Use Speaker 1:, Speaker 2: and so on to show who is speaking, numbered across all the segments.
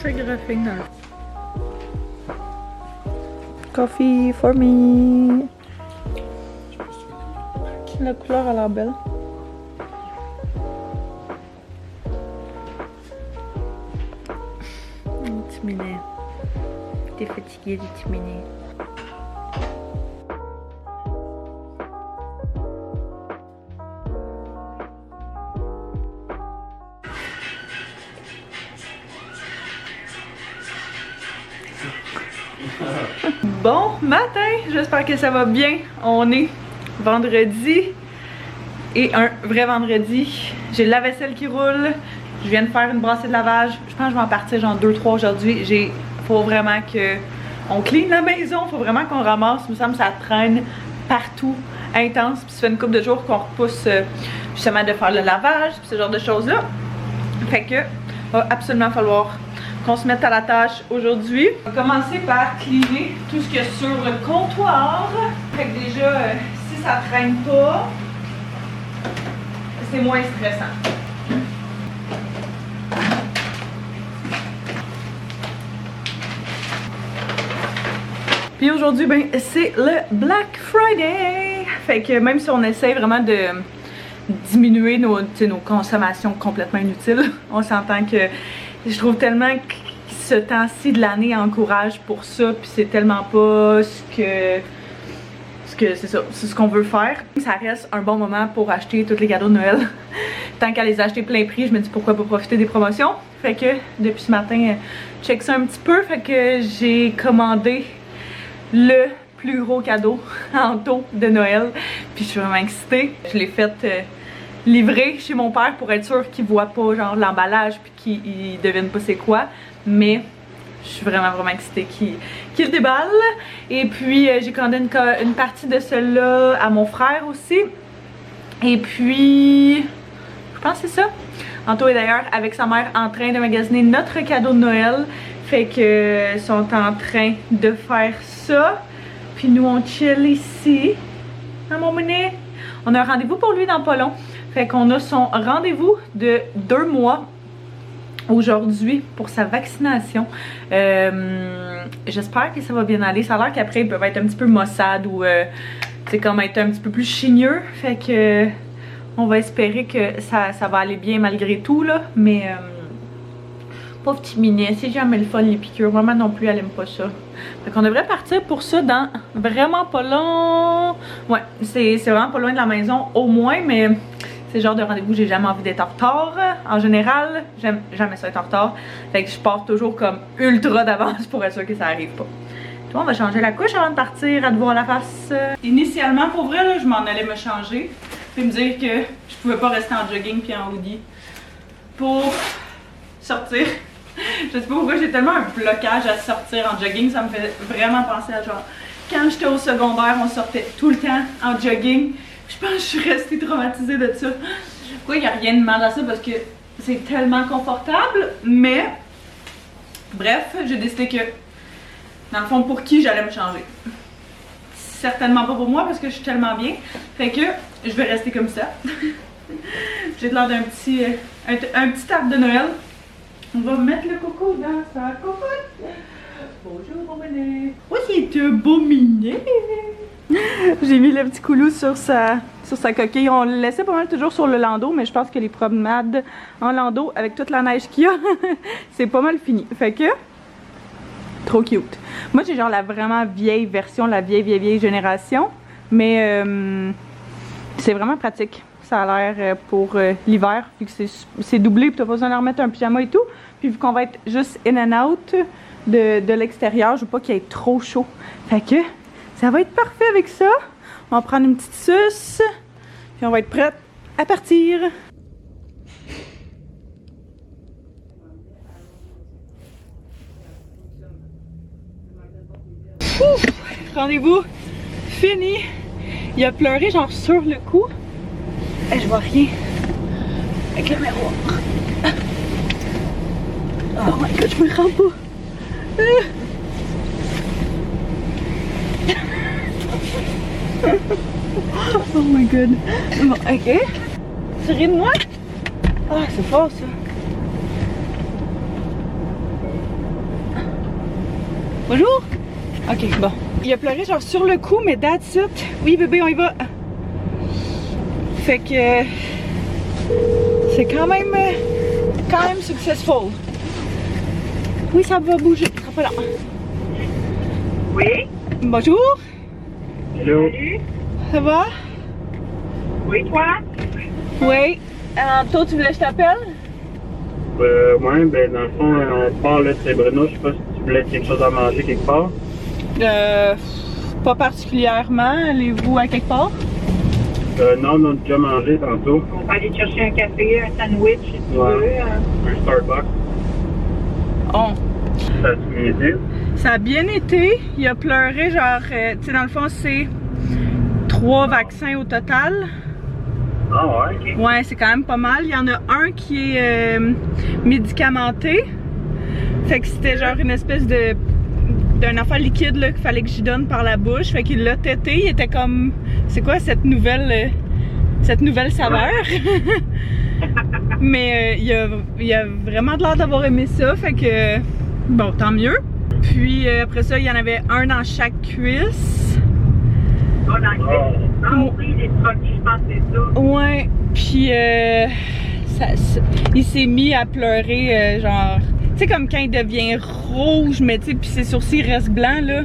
Speaker 1: très graphique dans le... Coffee for me. La couleur a l'air belle. Petit minet. T'es fatigué du petit minet. Bon matin, j'espère que ça va bien. On est vendredi et un vrai vendredi. J'ai la vaisselle qui roule. Je viens de faire une brassée de lavage. Je pense que je vais en partir genre 2-3 aujourd'hui. Faut vraiment que on clean la maison. Faut vraiment qu'on ramasse. Il me semble que ça traîne partout, intense. Puis ça fait une couple de jours qu'on repousse justement de faire le lavage, puis ce genre de choses là. Fait que va absolument falloir qu'on se mette à la tâche aujourd'hui. On va commencer par cleaner tout ce qu'il y a sur le comptoir. Fait que déjà, si ça traîne pas, c'est moins stressant. Puis aujourd'hui, ben, c'est le Black Friday! Fait que même si on essaie vraiment de diminuer nos consommations complètement inutiles, on s'entend que je trouve tellement que ce temps-ci de l'année encourage pour ça, puis c'est tellement pas c'est ça, c'est ce qu'on veut faire. Ça reste un bon moment pour acheter tous les cadeaux de Noël. Tant qu'à les acheter plein prix, je me dis pourquoi pas profiter des promotions. Fait que depuis ce matin, check ça un petit peu. Fait que j'ai commandé le plus gros cadeau en taux de Noël. Puis je suis vraiment excitée. Je l'ai fait livrer chez mon père pour être sûr qu'il voit pas genre l'emballage puis qu'il devine pas c'est quoi. Mais je suis vraiment excitée qu'il déballe. Et puis j'ai commandé une partie de cela à mon frère aussi. Et puis je pense que c'est ça. Anto est d'ailleurs avec sa mère en train de magasiner notre cadeau de Noël. Fait que sont en train de faire ça. Puis nous on chill ici. Hein, mon minet? On a un rendez-vous pour lui dans pas long. Fait qu'on a son rendez-vous de 2 mois aujourd'hui pour sa vaccination. J'espère que ça va bien aller. Ça a l'air qu'après ils peuvent être un petit peu maussades ou c'est comme être un petit peu plus chigneux. Fait que on va espérer que ça va aller bien malgré tout là. Mais pauvre petit minet, c'est jamais le fun les piqûres. Maman non plus elle aime pas ça. Fait qu'on devrait partir pour ça dans vraiment pas long. Ouais, c'est vraiment pas loin de la maison au moins, mais c'est le genre de rendez-vous j'ai jamais envie d'être en retard. En général, j'aime jamais ça être en retard. Fait que je pars toujours comme ultra d'avance pour être sûr que ça arrive pas. Toi, on va changer la couche avant de partir à te voir la face. Initialement, pour vrai, là, je m'en allais me changer. Puis me dire que je pouvais pas rester en jogging puis en hoodie pour sortir. Je sais pas pourquoi j'ai tellement un blocage à sortir en jogging. Ça me fait vraiment penser à genre quand j'étais au secondaire, on sortait tout le temps en jogging. Je pense que je suis restée traumatisée de ça. Pourquoi il n'y a rien de mal à ça parce que c'est tellement confortable. Mais bref, j'ai décidé que dans le fond pour qui j'allais me changer. Certainement pas pour moi parce que je suis tellement bien. Fait que je vais rester comme ça. J'ai l'air d'un petit un petit arbre de Noël. On va mettre le coco dans sa cocotte. Bonjour mon minet. Oh c'est un beau minet. J'ai mis le petit coulou sur sa coquille. On le laissait pas mal toujours sur le landau, mais je pense que les promenades en landau avec toute la neige qu'il y a, c'est pas mal fini. Fait que trop cute. Moi j'ai genre la vraiment vieille version, la vieille génération, mais c'est vraiment pratique. Ça a l'air pour l'hiver, vu que c'est doublé, puis t'as pas besoin de remettre un pyjama et tout. Puis vu qu'on va être juste in and out de l'extérieur, je veux pas qu'il y ait trop chaud. Fait que ça va être parfait avec ça. On va prendre une petite suce, puis on va être prête à partir. Rendez-vous fini. Il a pleuré genre sur le coup. Et je vois rien avec le miroir. Oh my god, je me rends pas. Oh my god. Bon, ok. Tu ris de moi? Ah, c'est fort ça. Bonjour! Ok, bon. Il a pleuré genre sur le coup, mais that's it. Oui, bébé, on y va. Fait que c'est quand même successful. Oui, ça va bouger, ça sera pas là.
Speaker 2: Oui?
Speaker 1: Bonjour!
Speaker 2: Hello. Salut.
Speaker 1: Ça va?
Speaker 2: Oui, toi?
Speaker 1: Oui. Toi, tu voulais que je t'appelle?
Speaker 2: Ouais, ben dans le fond, on part là de Saint-Bruno. Je sais pas si tu voulais quelque chose à manger quelque part.
Speaker 1: Pas particulièrement. Allez-vous à quelque part?
Speaker 2: Non, on a déjà mangé tantôt. On va aller chercher un café, un sandwich, si tu veux. Un Starbucks.
Speaker 1: Oh.
Speaker 2: Ça a bien été?
Speaker 1: Ça a bien été. Il a pleuré, genre, tu sais, dans le fond, c'est 3 vaccins au total.
Speaker 2: Ah ouais?
Speaker 1: Ouais, c'est quand même pas mal. Il y en a un qui est médicamenté. Fait que c'était genre une espèce d'un affaire liquide là qu'il fallait que j'y donne par la bouche. Fait qu'il l'a tété. Il était comme, c'est quoi cette nouvelle saveur? Mais il a vraiment de l'air d'avoir aimé ça. Fait que, bon, tant mieux. Puis après ça, il y en avait un dans chaque cuisse.
Speaker 2: Ah, dans le ah oui, les produits, je pense que c'est ça.
Speaker 1: Ouais, puis il s'est mis à pleurer, genre, tu sais, comme quand il devient rouge, mais tu sais, puis ses sourcils restent blancs, là.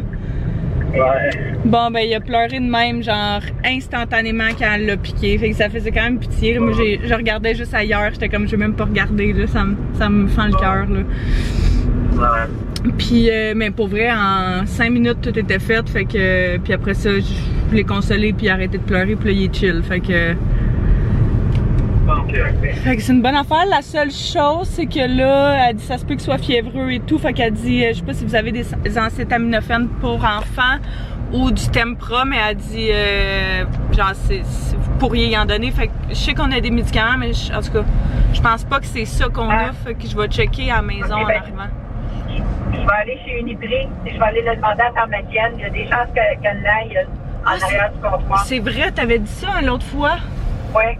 Speaker 2: Ouais.
Speaker 1: Bon, ben, il a pleuré de même, genre, instantanément quand elle l'a piqué. Fait que ça faisait quand même pitié. Là. Moi, je regardais juste ailleurs, j'étais comme, je vais même pas regarder, là, ça me fend le cœur, là.
Speaker 2: Ouais.
Speaker 1: Puis, mais pour vrai, en 5 minutes, tout était fait. Fait que, puis après ça, je l'ai consolé, puis arrêté de pleurer, puis là, il est chill. Fait que. Fait que c'est une bonne affaire. La seule chose, c'est que là, elle dit ça se peut qu'il soit fiévreux et tout. Fait qu'elle dit, je sais pas si vous avez des acétaminophènes pour enfants ou du Tempra, mais elle dit, genre, vous pourriez y en donner. Fait que je sais qu'on a des médicaments, mais en tout cas, je pense pas que c'est ça qu'on a. Fait que je vais checker à la maison en arrivant.
Speaker 2: Je vais aller chez Uniprix et je vais aller le demander à pharmacienne. Il y a des chances qu'elle l'aille en arrière du comptoir.
Speaker 1: C'est vrai, t'avais dit ça l'autre fois?
Speaker 2: Oui.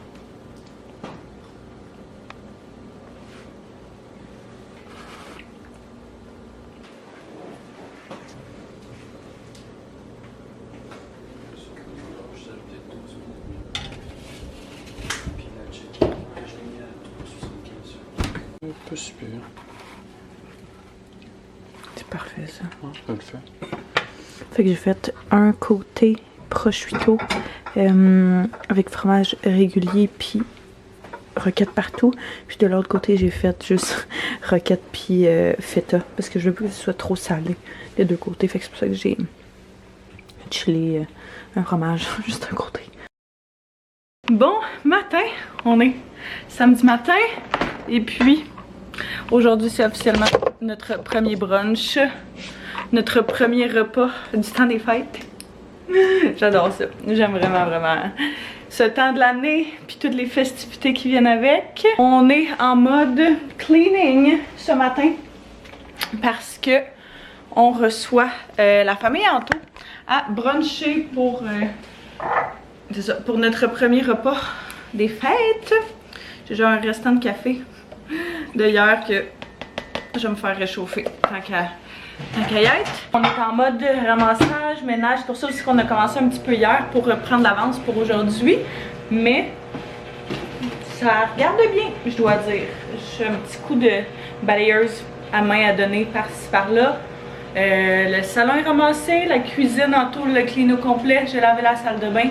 Speaker 3: Pas super.
Speaker 1: C'est parfait ça.
Speaker 3: Ouais, ça le fait.
Speaker 1: Fait que j'ai fait un côté prosciutto avec fromage régulier puis roquette partout. Puis de l'autre côté j'ai fait juste roquette puis feta parce que je veux plus que ce soit trop salé des deux côtés. Fait que c'est pour ça que j'ai chillé un fromage juste un côté. Bon matin, on est samedi matin et puis aujourd'hui c'est officiellement notre premier brunch, notre premier repas du temps des fêtes. J'adore ça, j'aime vraiment ce temps de l'année puis toutes les festivités qui viennent avec. On est en mode cleaning ce matin parce que on reçoit la famille Anto à bruncher pour c'est ça, pour notre premier repas des fêtes. J'ai genre un restant de café d'ailleurs que je vais me faire réchauffer tant qu'à y être. On est en mode ramassage, ménage, pour ça aussi qu'on a commencé un petit peu hier pour prendre l'avance pour aujourd'hui. Mais ça regarde bien, je dois dire. J'ai un petit coup de balayeuse à main à donner par-ci par-là. Le salon est ramassé, la cuisine en tout, le clean au complet. J'ai lavé la salle de bain.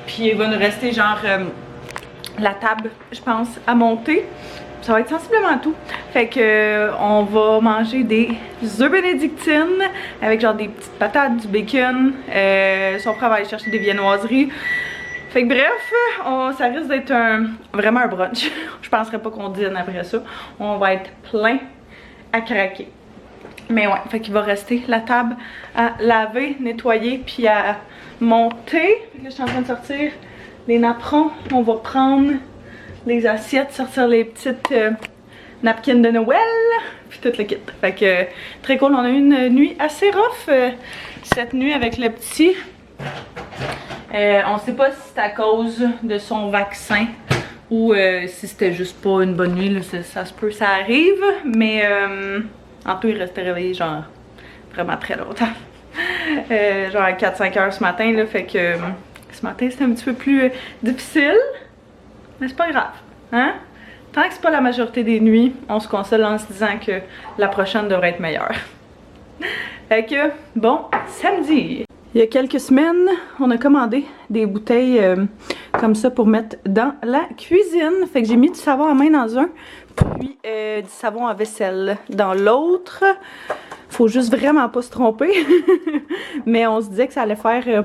Speaker 1: Puis il va nous rester genre la table, je pense, à monter. Ça va être sensiblement tout. Fait que on va manger des œufs bénédictines avec genre des petites patates, du bacon. Son frère va aller chercher des viennoiseries. Fait que bref, ça risque d'être vraiment un brunch. Je penserais pas qu'on dîne après ça. On va être plein à craquer. Mais ouais, fait qu'il va rester la table à laver, nettoyer, puis à monter. Fait que là, je suis en train de sortir les napperons. On va prendre les assiettes, sortir les petites napkins de Noël, puis tout le kit. Fait que très cool, on a eu une nuit assez rough cette nuit avec le petit. On sait pas si c'est à cause de son vaccin ou si c'était juste pas une bonne nuit, là, ça se peut, ça arrive, mais Anto il restait réveillé genre vraiment très longtemps. Genre à 4-5 heures ce matin, là, fait que ce matin c'était un petit peu plus difficile. Mais c'est pas grave, hein? Tant que c'est pas la majorité des nuits, on se console en se disant que la prochaine devrait être meilleure. Fait que, bon, samedi. Il y a quelques semaines, on a commandé des bouteilles comme ça pour mettre dans la cuisine. Fait que j'ai mis du savon à main dans un, puis du savon à vaisselle dans l'autre. Faut juste vraiment pas se tromper. Mais on se disait que ça allait faire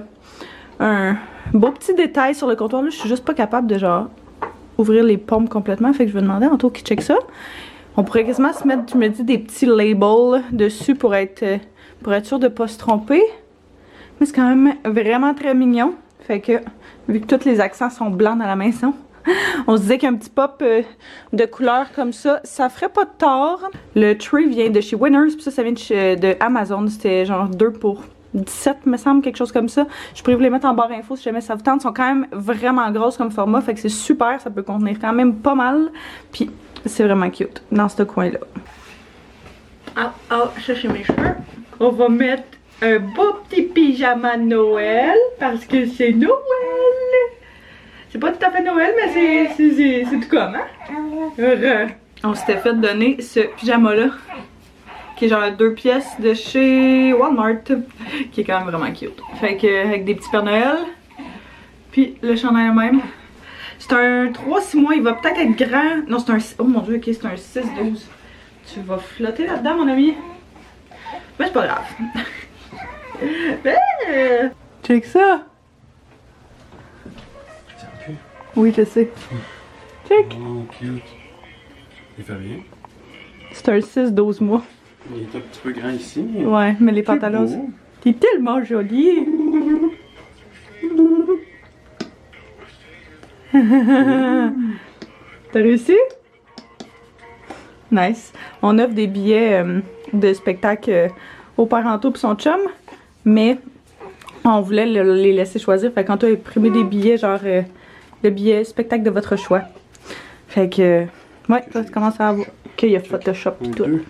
Speaker 1: un beau petit détail sur le comptoir. Là, je suis juste pas capable de genre ouvrir les pompes complètement. Fait que je vais demander à Anto qui check ça. On pourrait quasiment se mettre, je me dis, des petits labels dessus pour être sûr de pas se tromper. Mais c'est quand même vraiment très mignon. Fait que, vu que tous les accents sont blancs dans la maison, on se disait qu'un petit pop de couleur comme ça ferait pas de tort. Le tree vient de chez Winners, puis ça vient de Amazon. C'était genre 2 pour 17, me semble, quelque chose comme ça. Je pourrais vous les mettre en barre info si jamais ça vous tente. Ils sont quand même vraiment grosses comme format, fait que c'est super. Ça peut contenir quand même pas mal. Puis c'est vraiment cute dans ce coin-là. Ça c'est mes cheveux. On va mettre un beau petit pyjama de Noël parce que c'est Noël. C'est pas tout à fait Noël, mais c'est tout comme, hein? On s'était fait donner ce pyjama-là, qui est genre 2 pièces de chez Walmart, qui est quand même vraiment cute. Fait que, avec des petits Pères Noël, puis le chandail même. C'est un 3-6 mois, il va peut-être être grand. Non, c'est un... Oh mon dieu, ok, c'est un 6-12. Tu vas flotter là-dedans, mon ami? Mais c'est pas grave. Check ça! Oui, je sais. Check!
Speaker 3: Oh, cute. Il fait rien.
Speaker 1: C'est un 6-12 mois.
Speaker 3: Il est un petit peu grand ici.
Speaker 1: Ouais, mais les pantalons... T'es tellement jolie! T'as réussi? Nice. On offre des billets de spectacle au père Anto pis son chum, mais on voulait les laisser choisir. Fait qu'Anto a imprimé des billets, genre le billet spectacle de votre choix. Fait que, ouais, ça commence à voir qu'il y a Photoshop pis tout.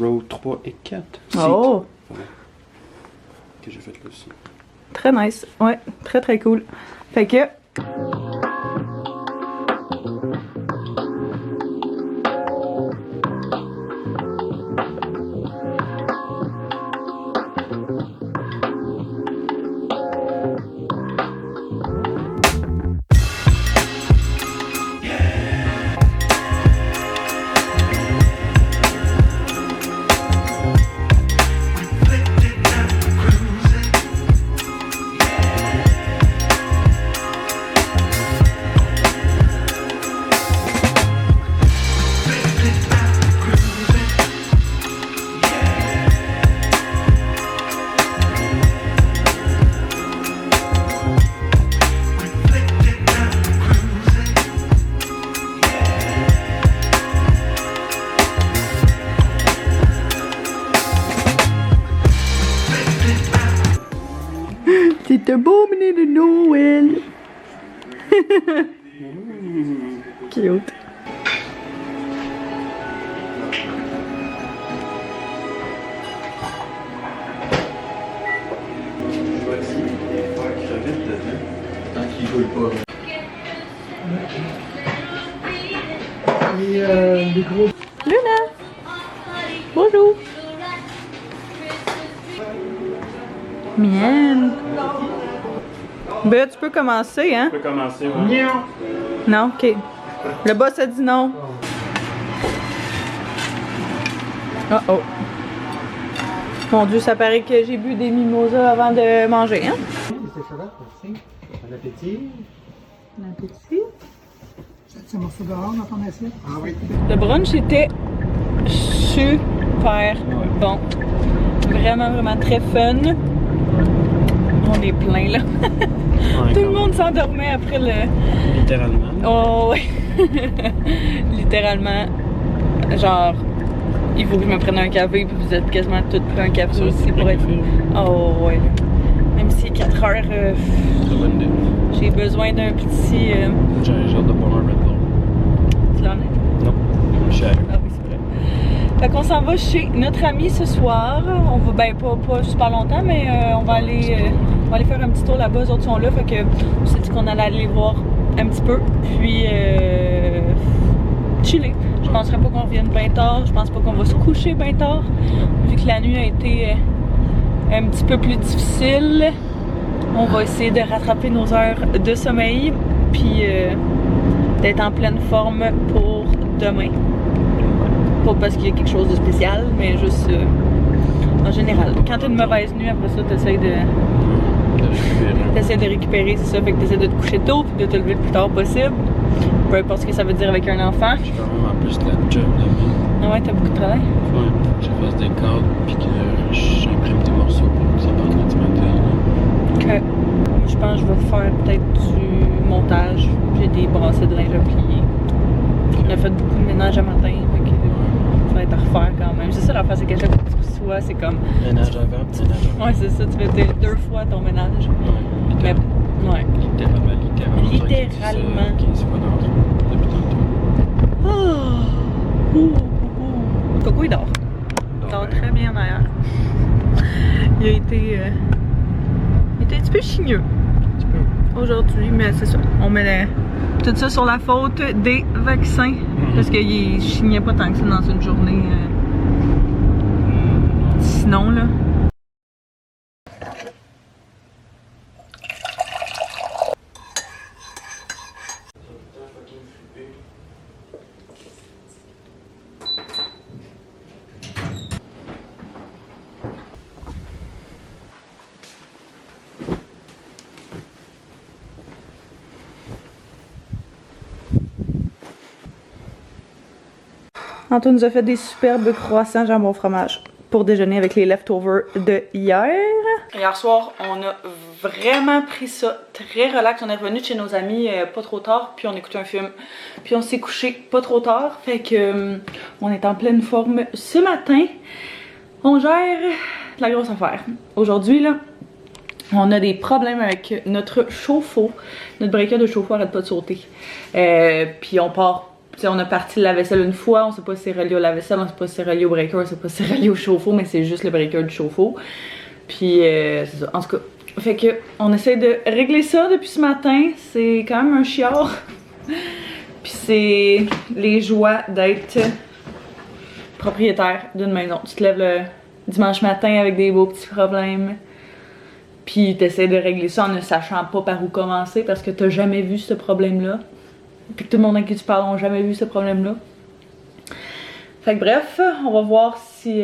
Speaker 3: Row 3 et 4.
Speaker 1: Oh!
Speaker 3: Ouais. Que j'ai fait là aussi.
Speaker 1: Très nice. Ouais, très très cool. Fait que... C'est un beau mini de Noël. Cute.
Speaker 3: Je vais essayer de faire crevette dedans. Tant qu'il roule pas. Et des gros.
Speaker 1: Luna! Bonjour! Miam! Ben, tu peux commencer, hein?
Speaker 3: On peut commencer, ouais.
Speaker 1: Non? Ok. Le boss a dit non. Oh oh. Mon Dieu, ça paraît que j'ai bu des mimosas avant de manger, hein?
Speaker 4: C'est excellent, merci. Bon appétit.
Speaker 1: Bon appétit.
Speaker 4: C'est morceau dehors dans ton assiette? Ah oui.
Speaker 1: Le brunch était super bon. Vraiment, vraiment très fun. On est plein là. Tout le monde s'endormait après le...
Speaker 3: Littéralement.
Speaker 1: Oh ouais. Littéralement. Genre, il faut que je me prenne un café, puis vous êtes quasiment toutes pris un café aussi pour être... Oh ouais. Même si 4 heures, j'ai besoin d'un petit...
Speaker 3: J'ai hâte de boire un Red Bull.
Speaker 1: Tu l'en as?
Speaker 3: Non. Cher.
Speaker 1: Ah oui, c'est vrai. Fait qu'on s'en va chez notre ami ce soir. On va, ben pas super longtemps, mais on va aller faire un petit tour là-bas. Les autres sont là, fait que on s'est dit qu'on allait aller les voir un petit peu. Puis chiller. Je penserais pas qu'on revienne bien tard. Je pense pas qu'on va se coucher bien tard. Vu que la nuit a été un petit peu plus difficile. On va essayer de rattraper nos heures de sommeil. Puis d'être en pleine forme pour demain. Pas parce qu'il y a quelque chose de spécial, mais juste en général. Quand t'as une mauvaise nuit, après ça, t'essayes de récupérer, c'est ça. Fait que t'essaies de te coucher tôt puis de te lever le plus tard possible. Peu importe ce que ça veut dire avec un enfant.
Speaker 3: Je fais vraiment plus de la job demain.
Speaker 1: Ah ouais, t'as beaucoup de travail?
Speaker 3: Ouais, je fasse des cadres puis que j'imprime des morceaux pour que ça parte du matin.
Speaker 1: Ok. Je pense que je vais faire peut-être du montage. J'ai des brassées de linge à plier. On a fait beaucoup de ménage à matin, fait que ça va être à refaire quand même. C'est ça l'affaire, c'est qu'à chaque fois que tu reçois, c'est comme.
Speaker 3: Ménage avant, ménage avant.
Speaker 1: Ouais, c'est ça, tu fais 2 fois ton ménage.
Speaker 3: Ouais,
Speaker 1: Mais, ouais.
Speaker 3: Littéralement. 15 fois dans depuis tantôt.
Speaker 1: Coco, il dort. Il dort très bien d'ailleurs. Il a été un petit peu chigneux aujourd'hui, mais c'est ça. On met tout ça sur la faute des vaccins. Parce qu'il chignait pas tant que ça dans une journée. Sinon, là. Antoine nous a fait des superbes croissants jambon fromage pour déjeuner avec les leftovers de hier. Hier soir, on a vraiment pris ça très relax. On est revenu de chez nos amis pas trop tard, puis on écoutait un film. Puis on s'est couché pas trop tard, fait que on est en pleine forme ce matin. On gère de la grosse affaire. Aujourd'hui, là, on a des problèmes avec notre chauffe-eau. Notre breaker de chauffe-eau arrête pas de sauter. Puis on part. T'sais, on a parti le lave-vaisselle une fois, on sait pas si c'est relié au lave-vaisselle, on sait pas si c'est relié au breaker, on sait pas si c'est relié au chauffe-eau, mais c'est juste le breaker du chauffe-eau. Puis c'est ça. En tout cas, fait que on essaie de régler ça depuis ce matin. C'est quand même un chiard. Puis c'est les joies d'être propriétaire d'une maison. Tu te lèves le dimanche matin avec des beaux petits problèmes. Puis t'essaies de régler ça en ne sachant pas par où commencer parce que t'as jamais vu ce problème-là. Puis que tout le monde avec qui tu parles n'a jamais vu ce problème-là. Fait que bref, on va voir si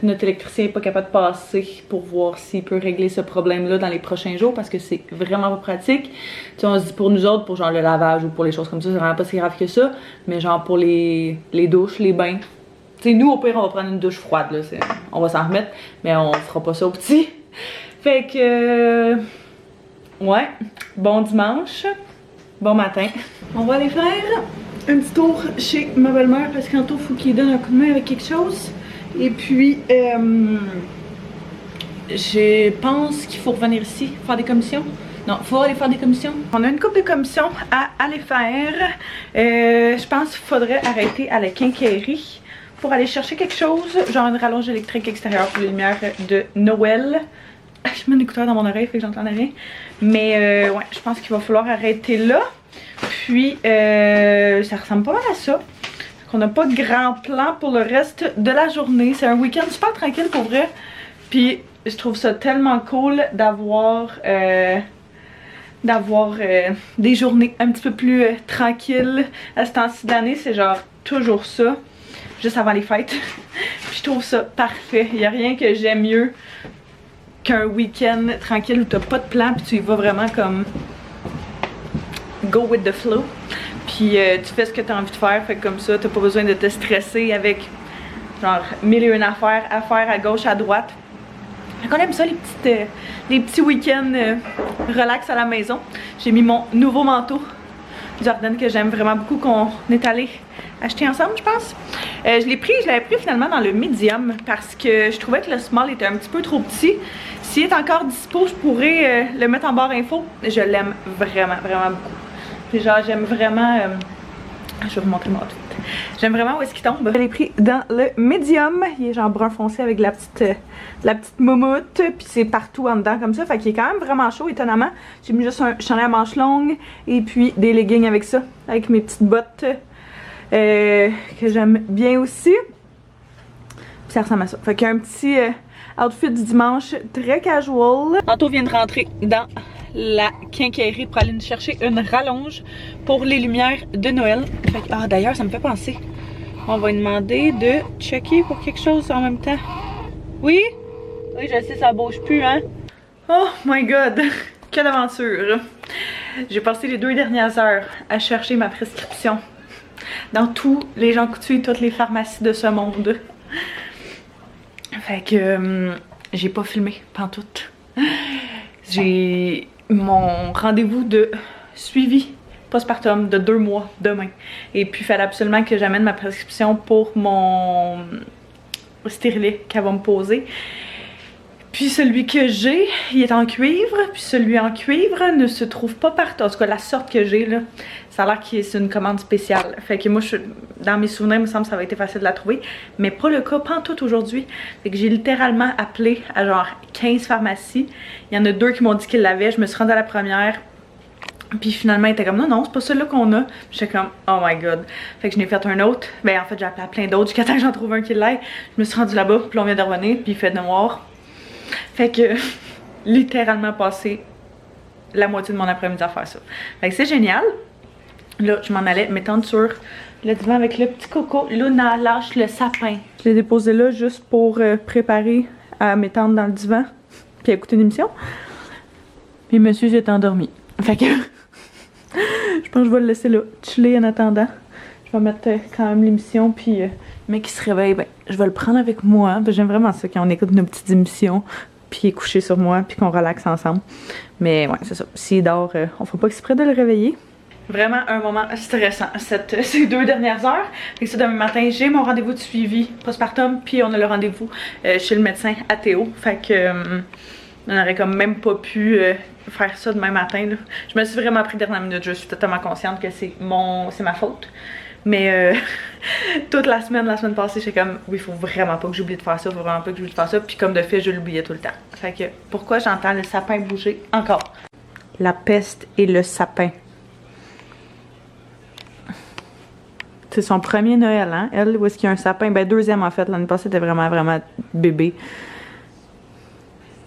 Speaker 1: notre électricien n'est pas capable de passer pour voir s'il peut régler ce problème-là dans les prochains jours parce que c'est vraiment pas pratique. Tu sais, on se dit pour nous autres, pour genre le lavage ou pour les choses comme ça, c'est vraiment pas si grave que ça. Mais genre pour les douches, les bains. Tu sais, nous au pire, on va prendre une douche froide, là. On va s'en remettre, mais on fera pas ça au petit. Fait que. Ouais, bon dimanche. Bon matin. On va aller faire un petit tour chez ma belle-mère parce qu'Anto faut qu'il donne un coup de main avec quelque chose. Et puis, je pense qu'il faut revenir ici, faire des commissions. Non, il faut aller faire des commissions. On a une couple de commissions à aller faire. Je pense qu'il faudrait arrêter à la quincaillerie pour aller chercher quelque chose, genre une rallonge électrique extérieure pour les lumières de Noël. Je mets un écouteur dans mon oreille, fait que j'entends rien. Mais ouais, je pense qu'il va falloir arrêter là. Puis ça ressemble pas mal à ça. On n'a pas de grand plan pour le reste de la journée. C'est un week-end super tranquille pour vrai. Puis je trouve ça tellement cool d'avoir des journées un petit peu plus tranquilles à ce temps-ci de l'année. C'est genre toujours ça, juste avant les fêtes. Puis je trouve ça parfait. Il n'y a rien que j'aime mieux qu'un week-end tranquille où t'as pas de plan puis tu y vas vraiment comme go with the flow. Puis tu fais ce que t'as envie de faire, fait que comme ça t'as pas besoin de te stresser avec genre 1001 affaires à faire à gauche, à droite. Fait qu'on aime ça les petits week-ends relax à la maison. J'ai mis mon nouveau manteau Jordan que j'aime vraiment beaucoup qu'on est allé acheter ensemble, je pense. Je l'avais pris finalement dans le medium parce que je trouvais que le small était un petit peu trop petit. S'il est encore dispo, je pourrais le mettre en barre info. Je l'aime vraiment, vraiment beaucoup. Puis genre, j'aime vraiment... je vais vous montrer mon outfit. J'aime vraiment où est-ce qu'il tombe. Je l'ai pris dans le médium. Il est genre brun foncé avec la petite moumoute. Puis c'est partout en dedans comme ça. Fait qu'il est quand même vraiment chaud, étonnamment. J'ai mis juste un chandail à manches longues et puis des leggings avec ça. Avec mes petites bottes que j'aime bien aussi. Puis ça ressemble à ça. Fait qu'il y a un petit outfit du dimanche très casual. Anto vient de rentrer dans la quincaillerie pour aller nous chercher une rallonge pour les lumières de Noël. Fait que, ah d'ailleurs ça me fait penser. On va lui demander de checker pour quelque chose en même temps. Oui? Oui je sais ça bouge plus hein. Oh my god! Quelle aventure! J'ai passé les 2 dernières heures à chercher ma prescription dans tous les Jean Coutu et toutes les pharmacies de ce monde. Fait que j'ai pas filmé pantoute. J'ai mon rendez-vous de suivi postpartum de 2 mois demain. Et puis il fallait absolument que j'amène ma prescription pour mon stérilet qu'elle va me poser. Puis celui que j'ai, il est en cuivre. Puis celui en cuivre ne se trouve pas partout. En tout cas, la sorte que j'ai là, ça a l'air que c'est une commande spéciale. Fait que moi, dans mes souvenirs, il me semble que ça va être facile de la trouver. Mais pas le cas, pantoute aujourd'hui. Fait que j'ai littéralement appelé à genre 15 pharmacies. Il y en a 2 qui m'ont dit qu'ils l'avaient. Je me suis rendue à la première. Puis finalement, il était comme non, c'est pas celui-là qu'on a. J'étais comme oh my god. Fait que je n'ai fait un autre. Ben en fait, j'ai appelé à plein d'autres jusqu'à temps que j'en trouve un qui l'ait. Je me suis rendue là-bas. Puis on vient de revenir. Puis il fait noir. Fait que littéralement passé la moitié de mon après-midi à faire ça. Fait que c'est génial. Là, je m'en allais m'étendre sur le divan avec le petit coco. Luna lâche le sapin. Je l'ai déposé là juste pour préparer à m'étendre dans le divan puis à écouter une émission. Puis monsieur s'est endormi. Fait que je pense que je vais le laisser là, chiller en attendant. Je vais mettre quand même l'émission puis le mec qui se réveille, ben je vais le prendre avec moi. J'aime vraiment ça quand on écoute nos petites émissions puis il est couché sur moi puis qu'on relaxe ensemble. Mais ouais, c'est ça. S'il dort, on fera pas exprès de le réveiller. Vraiment un moment stressant ces 2 dernières heures. Fait que ça, demain matin, j'ai mon rendez-vous de suivi postpartum, puis on a le rendez-vous chez le médecin à Théo. Fait que on aurait comme même pas pu faire ça demain matin. Là. Je me suis vraiment pris dernière minute. Je suis totalement consciente que c'est ma faute. Mais toute la semaine passée, j'étais comme oui, faut vraiment pas que j'oublie de faire ça, faut vraiment pas que j'oublie de faire ça. Puis comme de fait, je l'oubliais tout le temps. Fait que pourquoi j'entends le sapin bouger encore? La peste et le sapin. C'est son premier Noël, hein? Elle, où est-ce qu'il y a un sapin? Ben, 2e en fait. L'année passée, c'était vraiment bébé.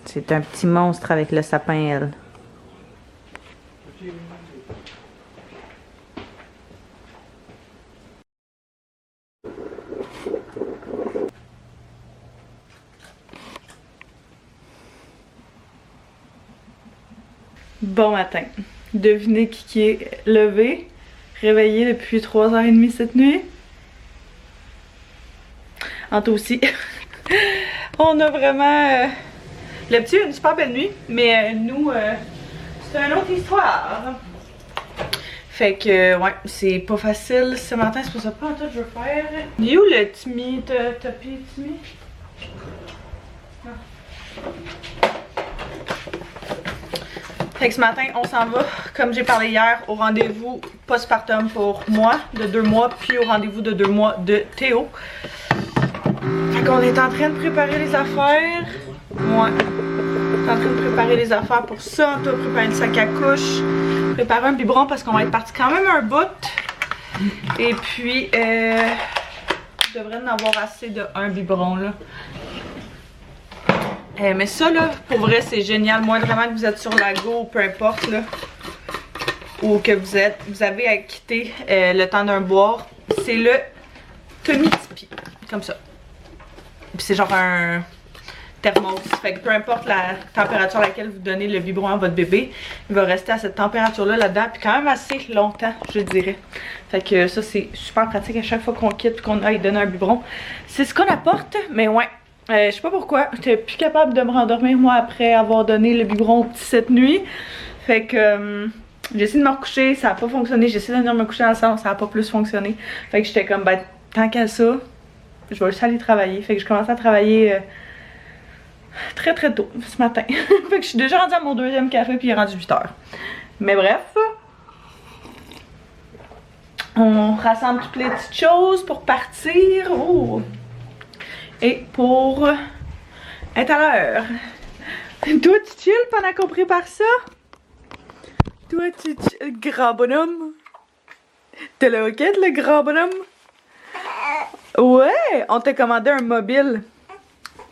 Speaker 1: C'est un petit monstre avec le sapin, elle. Bon matin. Devinez qui est levé. Réveillée depuis 3h30 cette nuit. Anto aussi. On a vraiment... Le petit a une super belle nuit, mais nous, c'est une autre histoire. Fait que, ouais, c'est pas facile ce matin, c'est pour ça pas en tout je veux faire. Il est où le Timmy? T'as pris Timmy? Non. Fait que ce matin, on s'en va, comme j'ai parlé hier, au rendez-vous postpartum pour moi de 2 mois, puis au rendez-vous de 2 mois de Théo. Fait qu'on est en train de préparer les affaires. Ouais. On est en train de préparer les affaires pour ça. On doit préparer le sac à couche, préparer un biberon parce qu'on va être parti quand même un bout. Et puis, je devrais en avoir assez de un biberon là. Mais ça là, pour vrai c'est génial. Moi vraiment que vous êtes sur la go, peu importe là, ou que vous avez à quitter le temps d'un boire, c'est le Tommy Tipeee, comme ça. Puis c'est genre un thermos, fait que peu importe la température à laquelle vous donnez le biberon à votre bébé, il va rester à cette température là là-dedans, puis quand même assez longtemps je dirais. Fait que ça c'est super pratique à chaque fois qu'on quitte et qu'on aille donner un biberon. C'est ce qu'on apporte, mais ouais. Je sais pas pourquoi, j'étais plus capable de me rendormir moi après avoir donné le biberon au petit cette nuit. Fait que j'ai essayé de me recoucher, ça a pas fonctionné. J'ai essayé de venir me coucher dans le salon, ça a pas plus fonctionné. Fait que j'étais comme ben tant qu'à ça, je vais juste aller travailler. Fait que je commençais à travailler très tôt ce matin. Fait que je suis déjà rendue à mon 2e café puis il est rendu 8h. Mais bref. On rassemble toutes les petites choses pour partir. Oh. Et pour être à l'heure. Toi, tu chill pendant qu'on prépare ça? Toi, tu chill, grand bonhomme. T'as le hockey, le grand bonhomme? Ouais, on t'a commandé un mobile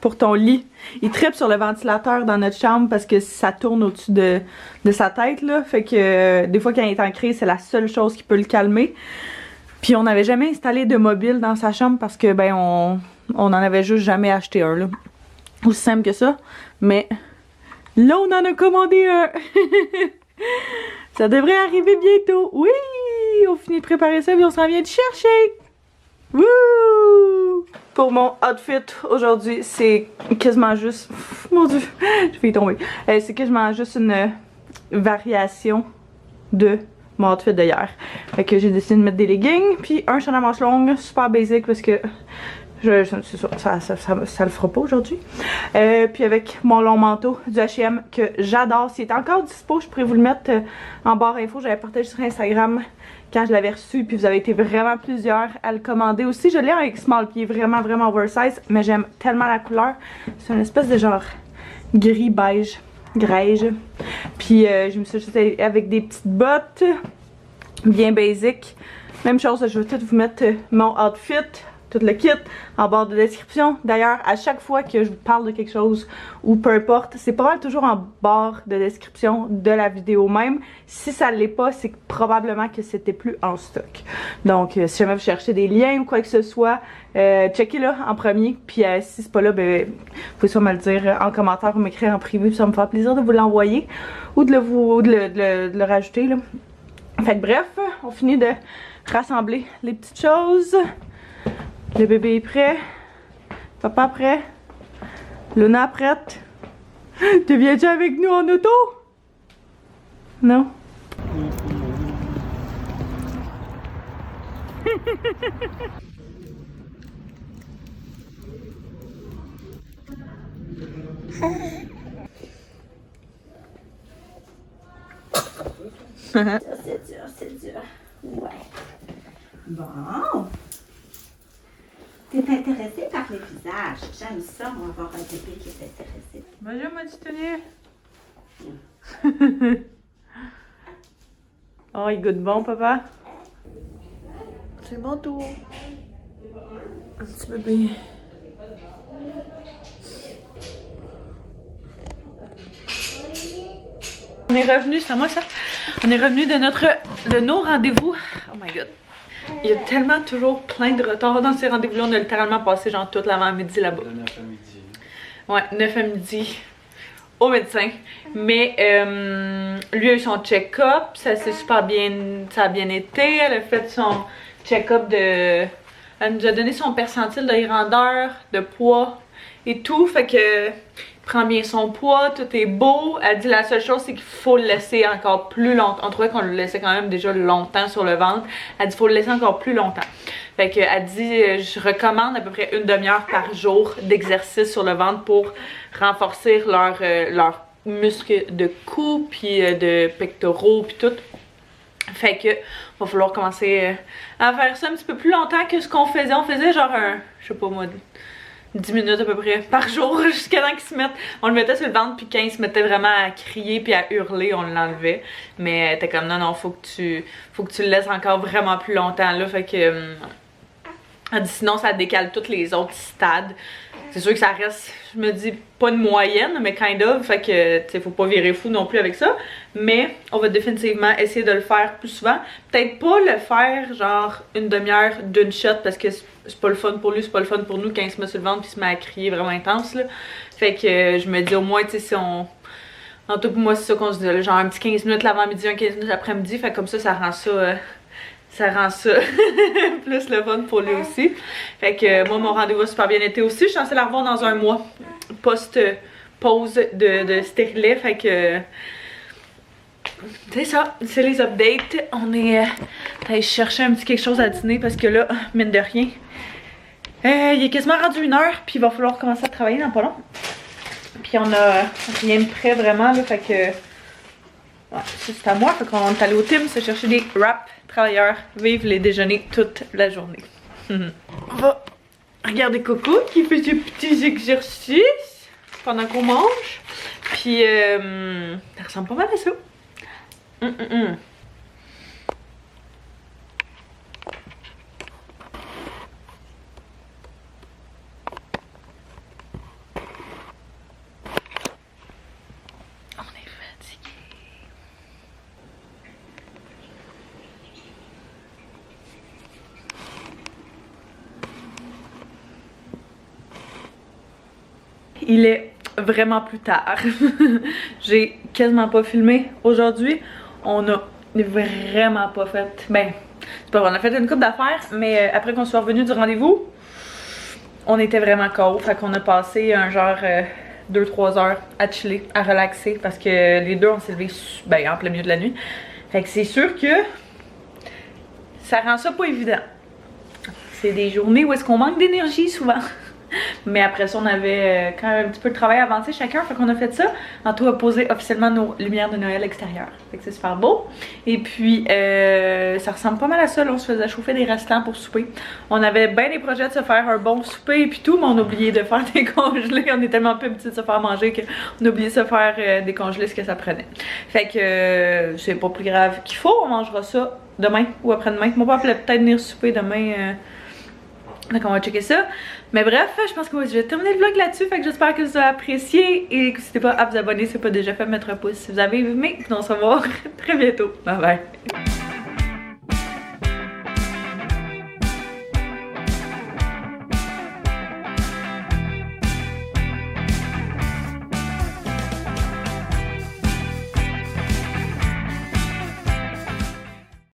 Speaker 1: pour ton lit. Il trippe sur le ventilateur dans notre chambre parce que ça tourne au-dessus de sa tête, là. Fait que des fois, quand il est en crise, c'est la seule chose qui peut le calmer. Puis on n'avait jamais installé de mobile dans sa chambre parce que, ben, on en avait juste jamais acheté un, là. Aussi simple que ça. Mais là, on en a commandé un. Ça devrait arriver bientôt. Oui! On finit de préparer ça puis on s'en vient de chercher. Wouh! Pour mon outfit aujourd'hui, c'est quasiment juste... Mon Dieu, je vais y tomber. C'est quasiment juste une variation de mon outfit d'hier. Fait que j'ai décidé de mettre des leggings puis un chandail à manches longues, super basic parce que c'est ça, ça le fera pas aujourd'hui. Puis avec mon long manteau du H&M que j'adore. S'il est encore dispo, je pourrais vous le mettre en barre info. J'avais partagé sur Instagram quand je l'avais reçu, puis vous avez été vraiment plusieurs à le commander aussi. Je l'ai avec small pied, vraiment vraiment oversize, mais j'aime tellement la couleur. C'est une espèce de genre gris beige, greige. Puis je me suis acheté avec des petites bottes bien basic. Même chose, je vais tout vous mettre mon outfit, tout le kit en barre de description. D'ailleurs, à chaque fois que je vous parle de quelque chose ou peu importe, c'est pas mal toujours en barre de description de la vidéo même. Si ça l'est pas, c'est probablement que c'était plus en stock. Donc, si jamais vous cherchez des liens ou quoi que ce soit, checkez-le en premier. Puis si c'est pas là, ben, vous pouvez soit me le dire en commentaire ou m'écrire en privé. Puis ça me fera plaisir de vous l'envoyer ou de le rajouter, là. Fait que bref, on finit de rassembler les petites choses. Le bébé est prêt. Papa prêt. Luna prête. Tu viens-tu avec nous en auto? Non?
Speaker 5: C'est dur. Ouais. Bon. T'es intéressée par les visages. J'aime ça, moi, avoir un bébé qui est intéressé.
Speaker 1: Bonjour, mon petit Oh, il goûte bon, papa. C'est bon tout. Un petit bébé. On est revenu, c'est à moi ça? On est revenu de nos rendez-vous. Oh my god. Il y a tellement toujours plein de retard dans ces rendez-vous-là. On a littéralement passé genre toute l'avant-midi là-bas.
Speaker 3: De 9 à midi.
Speaker 1: Ouais, 9 à midi au médecin. Mais lui a eu son check-up. Ça s'est super bien. Ça a bien été. Elle a fait son check-up de. Elle nous a donné son percentile de grandeur, de poids et tout. Fait que il prend bien son poids, tout est beau. Elle dit la seule chose c'est qu'il faut le laisser encore plus longtemps. On trouvait qu'on le laissait quand même déjà longtemps sur le ventre. Elle dit qu'il faut le laisser encore plus longtemps. Fait que elle dit je recommande à peu près une demi-heure par jour d'exercice sur le ventre pour renforcer leurs muscles de cou puis de pectoraux puis tout. Fait que va falloir commencer à faire ça un petit peu plus longtemps que ce qu'on faisait. On faisait genre je sais pas moi, 10 minutes à peu près par jour jusqu'à temps qu'ils se mettent. On le mettait sur le ventre puis quand il se mettait vraiment à crier puis à hurler, on l'enlevait. Mais t'es comme non, faut que tu le laisses encore vraiment plus longtemps là. Fait que elle dit sinon ça décale tous les autres stades. C'est sûr que ça reste, je me dis, pas une moyenne, mais kind of. Fait que, tu sais, faut pas virer fou non plus avec ça. Mais on va définitivement essayer de le faire plus souvent. Peut-être pas le faire, genre, une demi-heure d'une shot, parce que c'est pas le fun pour lui, c'est pas le fun pour nous quand il se met sur le ventre puis se met à crier vraiment intense, là. Fait que je me dis, au moins, tu sais, si on... En tout, pour moi, c'est ça qu'on se dit, là, genre un petit 15 minutes l'avant-midi, un 15 minutes l'après-midi. Fait que comme ça rend ça... ça rend ça plus le fun pour lui aussi. Fait que moi, mon rendez-vous a super bien été aussi. Je suis censée la revoir dans un mois, post-pause de stérilet. Fait que c'est ça, c'est les updates. On est allé chercher un petit quelque chose à dîner parce que là, mine de rien, il est quasiment rendu 1h. Puis il va falloir commencer à travailler dans pas long. Puis on a rien de prêt vraiment là, fait que Ouais, ça c'est à moi. Fait qu'on est allé au Tim se chercher des wraps travailleurs. Vive les déjeuners toute la journée. On va regarder Coco qui fait ses petits exercices pendant qu'on mange. Puis, ça ressemble pas mal à ça. Il est vraiment plus tard. J'ai quasiment pas filmé aujourd'hui. On a vraiment pas fait. Ben, c'est pas vrai, on a fait une couple d'affaires, mais après qu'on soit revenu du rendez-vous, on était vraiment KO. Fait qu'on a passé un genre 2-3 heures à chiller, à relaxer, parce que les deux on s'est levés en plein milieu de la nuit. Fait que c'est sûr que ça rend ça pas évident. C'est des journées où est-ce qu'on manque d'énergie souvent. Mais après ça, on avait quand même un petit peu de travail avancé chacun, fait qu'on a fait ça. Anto a posé officiellement nos lumières de Noël extérieures. Fait que c'est super beau. Et puis, ça ressemble pas mal à ça. Là, on se faisait chauffer des restants pour souper. On avait bien des projets de se faire un bon souper et puis tout, mais on a oublié de faire des congelés. On est tellement peu petits de se faire manger qu'on a oublié de se faire décongeler ce que ça prenait. Fait que c'est pas plus grave qu'il faut. On mangera ça demain ou après-demain. Mon papa peut peut-être venir souper demain. Donc on va checker ça. Mais bref, je pense que je vais terminer le vlog là-dessus. Fait que j'espère que vous avez apprécié. Et n'hésitez pas à vous abonner si ce n'est pas déjà fait, mettre un pouce si vous avez aimé. Et on se revoit très bientôt. Bye bye.